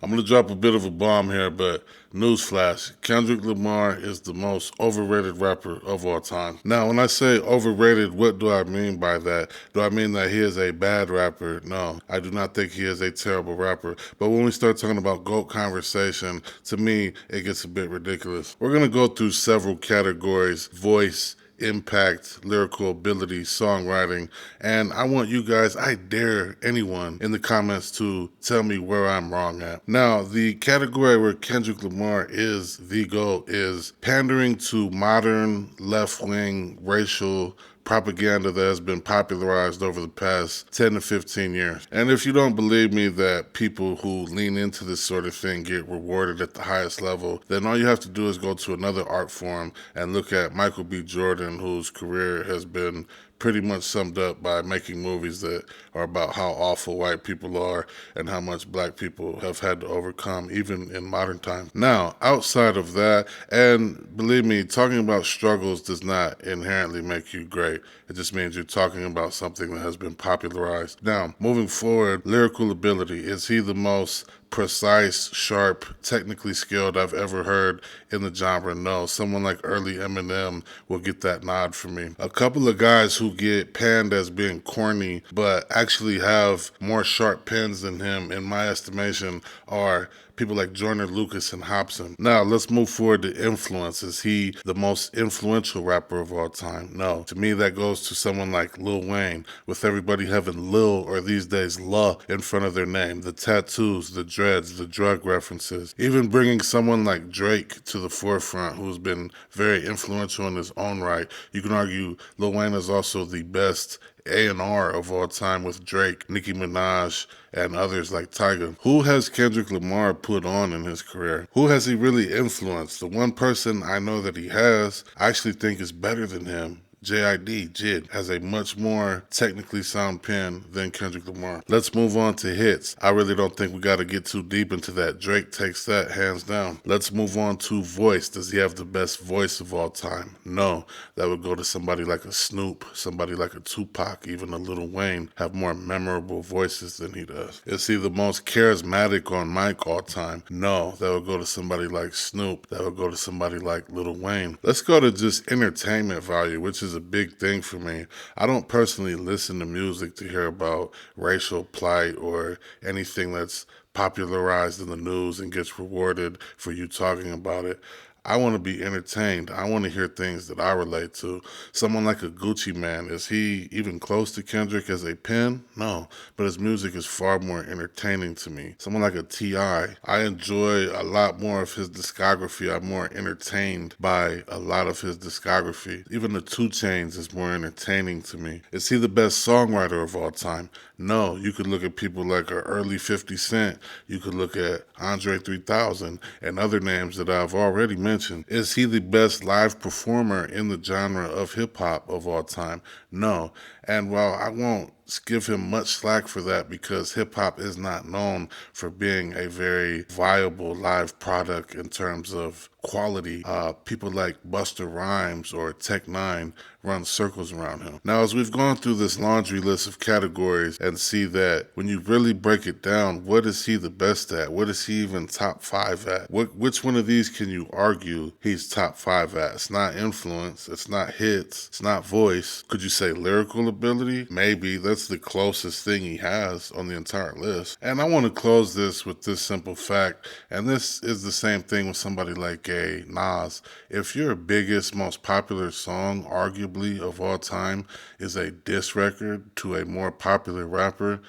I'm going to drop a bit of a bomb here, but newsflash, Kendrick Lamar is the most overrated rapper of all time. Now, when I say overrated, what do I mean by that? Do I mean that he is a bad rapper? No, I do not think he is a terrible rapper. But when we start talking about GOAT conversation, to me, it gets a bit ridiculous. We're going to go through several categories: voice, impact, lyrical ability, songwriting, and I want you guys, I dare anyone in the comments to tell me where I'm wrong at. Now, the category where Kendrick Lamar is the GOAT is pandering to modern left-wing racial propaganda that has been popularized over the past 10 to 15 years. And if you don't believe me that people who lean into this sort of thing get rewarded at the highest level, then all you have to do is go to another art form and look at Michael B. Jordan, whose career has been pretty much summed up by making movies that are about how awful white people are and how much black people have had to overcome, even in modern times. Now, outside of that, and believe me, talking about struggles does not inherently make you great. It just means you're talking about something that has been popularized. Now, moving forward, lyrical ability. Is he the most precise, sharp, technically skilled I've ever heard in the genre? No. Someone like early Eminem will get that nod from me. A couple of guys who get panned as being corny but actually have more sharp pens than him, in my estimation, are people like Joyner Lucas and Hobson. Now, let's move forward to influence. Is he the most influential rapper of all time? No. To me, that goes to someone like Lil Wayne, with everybody having Lil, or these days La, in front of their name. The tattoos, the dreads, the drug references. Even bringing someone like Drake to the forefront, who's been very influential in his own right. You can argue Lil Wayne is also the best A&R of all time with Drake, Nicki Minaj, and others like Tyga. Who has Kendrick Lamar put on in his career? Who has he really influenced? The one person I know that he has, I actually think is better than him. JID has a much more technically sound pen than Kendrick Lamar. Let's move on to hits. I really don't think we got to get too deep into that. Drake takes that hands down. Let's move on to voice. Does he have the best voice of all time? No. That would go to somebody like a Snoop, somebody like a Tupac, even a Lil Wayne have more memorable voices than he does. Is he the most charismatic on mic all time? No. That would go to somebody like Snoop. That would go to somebody like Lil Wayne. Let's go to just entertainment value, which is a big thing for me. I don't personally listen to music to hear about racial plight or anything that's popularized in the news and gets rewarded for you talking about it. I want to be entertained. I want to hear things that I relate to. Someone like a Gucci Man, is he even close to Kendrick as a pen? No, but his music is far more entertaining to me. Someone like a T.I., I enjoy a lot more of his discography. I'm more entertained by a lot of his discography. Even the 2 Chainz is more entertaining to me. Is he the best songwriter of all time? No. You could look at people like an early 50 Cent. You could look at Andre 3000 and other names that I've already mentioned. Is he the best live performer in the genre of hip hop of all time? No. And while I won't give him much slack for that, because hip hop is not known for being a very viable live product in terms of quality, people like Busta Rhymes or Tech Nine run circles around him. Now, as we've gone through this laundry list of categories and see that when you really break it down, what is he the best at? What is he even top 5 at? Which one of these can you argue he's top 5 at? It's not influence, it's not hits, it's not voice. Could you say lyrical ability? Maybe. That's the closest thing he has on the entire list. And I want to close this with this simple fact, and this is the same thing with somebody like a Nas. If your biggest, most popular song, arguably of all time, is a diss record to a more popular rapper,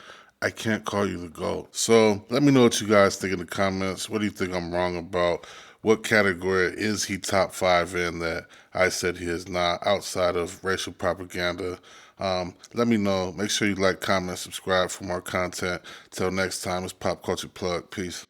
I can't call you the GOAT. So let me know what you guys think in the comments. What do you think I'm wrong about? What category is he top 5 in that I said he is not, outside of racial propaganda? Let me know. Make sure you like, comment, subscribe for more content. Till next time, it's Pop Culture Plug. Peace.